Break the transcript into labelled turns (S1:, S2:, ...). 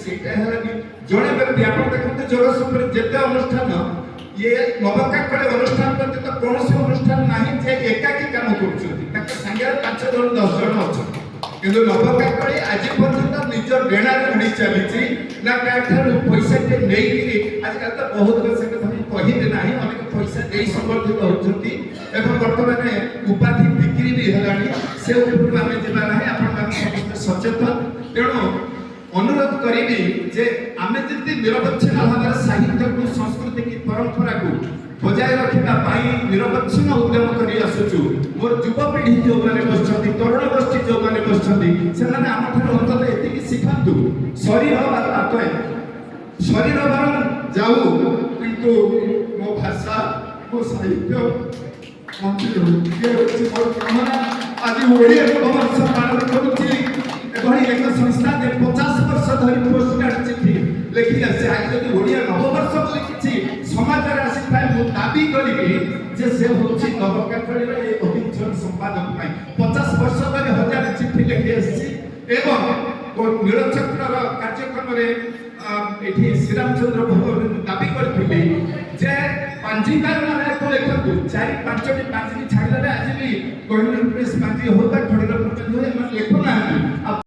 S1: ସେଇଟା ହେଲାନି ଜଣେ ବ୍ୟକ୍ତି ଆପଣ ଦେଖନ୍ତୁ ଜଗତସିଂହପୁର ଯେତେ ଅନୁଷ୍ଠାନ ये नवकाकड़े अनुष्ठान करते तो कौन से अनुष्ठान नहीं जे एकाकी काम करछथि ताके संगे 5 जन 10 जन अछि किंतु नवकाकड़े आज पर्यंत निज डेणा रे उड़ी चलीछि ना काठार पैसा के नेई आजकल तो बहुत पैसा के हम कहि नाही अनेक पैसा देई समर्थित होछथि एवं वर्तमान उपाधि बिक्री भी हलानी से ऊपर आमे जिबा नाही आपण समस्त सचेतन तेणु अनुरोध करी जे आमे जति निरवच्छिन्न भाव साहित्य को संस्कृति की परंपरा को बजाय रखा निरवच्छिन्न उद्यम करी आसुचु मोर युवपीढ़ी जो माने बसछथि तरुण गोष्ठी जो माने बसछथि से माने हम ठार अंतत एतिकी सिखंतु शरीर बातय शरीर बरं जाऊ किंतु मो भाषा मो साहित्य मोर कामना आदि ओडिया नववर्ष पालन करूची एभली एक संस्था जे 50 वर्ष धरि पोस्ट कार्ड चिठी लिखि आसे आज जदि ओडिया नववर्ष बोली किछि समाज रे आसी पाए मु दाबी करिबि जे से होछि नवकाकड़ी रे ए अभिजन संपादक पाई 50 वर्ष धरि हजार चिठी लिखि आसी एवं नीलचक्र कार्यक्रम रे एठी श्रीरामचंद्र भगवान दाबी करथिले जे पांजिकार माने को लेखतु 4-5 टी पांजी छाड़ले आज भी गवर्नमेंट प्रेस पांजी होता खड़ीर प्रबंध लेखना